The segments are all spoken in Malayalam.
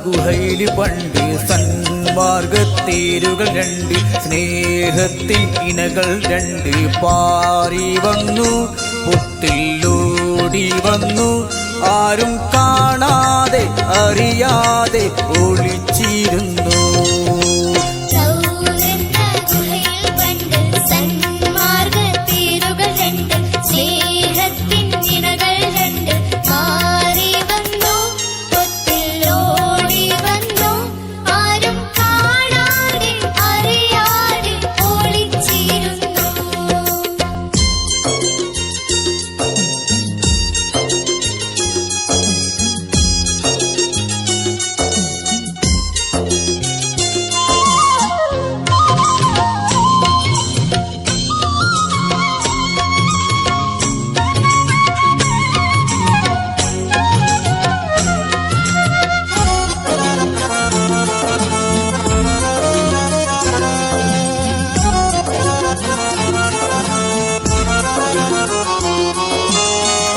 ഗുഹയിൽ പണ്ട് സന്മാർഗത്തേരുകൾ രണ്ട്, സ്നേഹത്തിൻ ഇണകൾ രണ്ട് പാറി വന്നു, പൊത്തിലോടി വന്നു. ആരും കാണാതെ അറിയാതെ ഒളിച്ചിരുന്നു.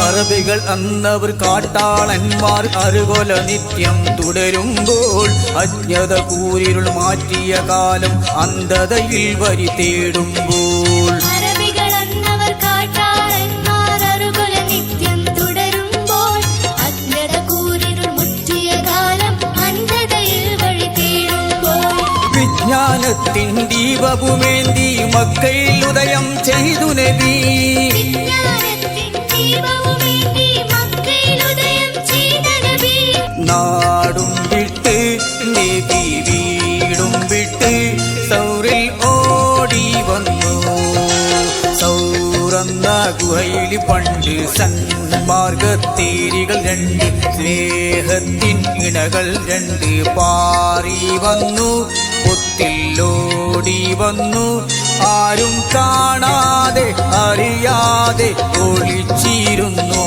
അറബികൾ അന്നവർ കാട്ടാളന്മാർ അറുകൊല നിത്യം തുടരുമ്പോൾ, അജ്ഞത കൂരിരുൾ മാറ്റിയ കാലം അന്ധതയിൽ വരി തേടുമ്പോൾ. വിജ്ഞാനത്തിൻ ദീപവുമേന്തി മക്കയിൽ ഉദയം ചെയ്തു നബി. നാടും വിട്ട് നബി വീടും വിട്ട് സൗറിൽ ഓടി വന്നു. സൗറന്ന ഗുഹയിൽ പണ്ട് സന്മാർഗത്തേരികൾ രണ്ട്, സ്നേഹത്തിൻ ഇണകൾ രണ്ട് പാറി വന്നു, പൊത്തിലോടി വന്നു. ആരും കാണാതെ അറിയാതെ ഒളിച്ചിരുന്നു.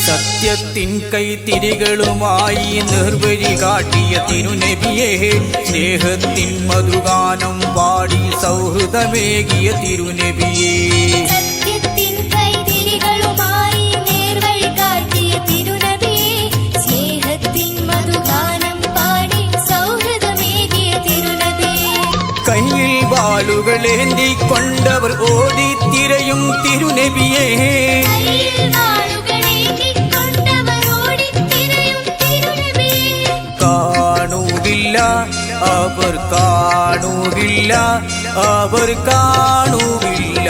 സത്യത്തിൻ കൈത്തിരികളുമായി നിർവഴി കാട്ടിയ തിരുനബിയെ, സ്നേഹത്തിൻ മധുഗാനം പാടി സൗഹൃദമേകിയ തിരുനബിയെ. സത്യത്തിൻ കൈത്തിരികളുമായി നിർവഴി കാട്ടിയ തിരുനബിയെ, സ്നേഹത്തിൻ മധുഗാനം പാടി സൗഹൃദമേകിയ തിരുനബിയെ. കയ്യിൽ വാളുകളേന്തി കൊണ്ടവർ ഓടിത്തിരയും തിരുനബിയെ. കാണുകില്ല അവർ കാണുകില്ല അവർ കാണുകില്ല.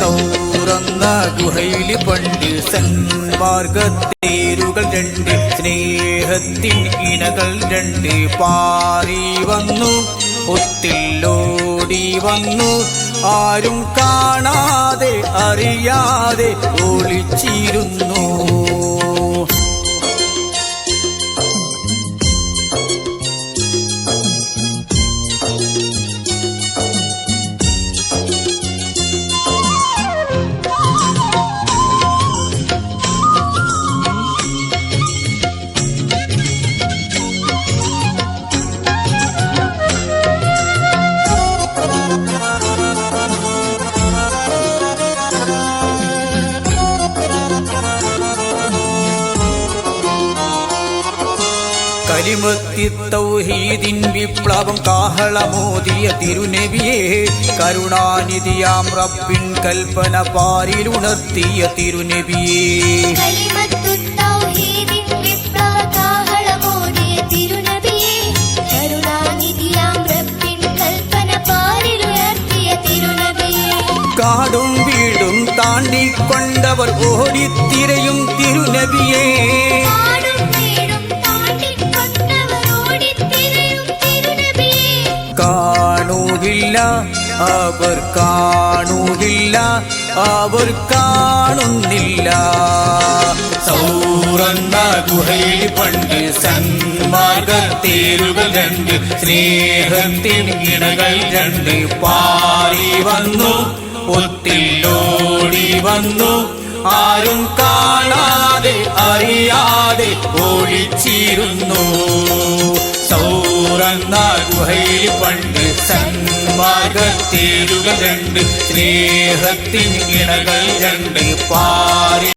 സൗറന്ന ഗുഹയിൽ പണ്ട് സന്മാർഗത്തേരുകൾ രണ്ട്, സ്നേഹത്തിൻ ഇണകൾ രണ്ട് പാറി വന്നു, ഒത്തിലോടി വന്നു. ആരും കാണാതെ അറിയാതെ ഒളിച്ചിരുന്നു. കലിമത്തി തൗഹീദിൻ വിപ്ലവം കാഹളമോദിയ തിരുനബിയെ, കരുണാനിധിയാം റബ്ബിൻ കൽപ്പന പാരിലുണർത്തിയ തിരുനബിയെ. കലിമത്തു തൗഹീദിൻ വിപ്ലവ കാഹളമോദിയ തിരുനബിയെ, കരുണാനിധിയാം റബ്ബിൻ കൽപ്പന പാരിലുണർത്തിയ തിരുനബിയെ. കാടും വീടും താണ്ടിക്കൊണ്ടവർ ഓടിത്തിരയും തിരുനബിയെ. കാണുകില്ല അവർ കാണുകില്ല അവർ കാണുന്നില്ല. സൗറന്ന ഗുഹയിൽ പണ്ട് സന്മാർഗത്തേരുകൾ രണ്ട്, സ്നേഹത്തിൻ ഇണകൾ രണ്ട് പാറി വന്നു, ഒത്തില്ലോടി വന്നു. ആരും കാണാതെ അറിയാതെ ഒളിച്ചിരുന്നു. സൗറന്ന ഗുഹയിൽ പണ്ട് സന്മാർഗത്തേരുകൾ രണ്ട്, സ്നേഹത്തിൻ ഇണകൾ രണ്ട് പാറി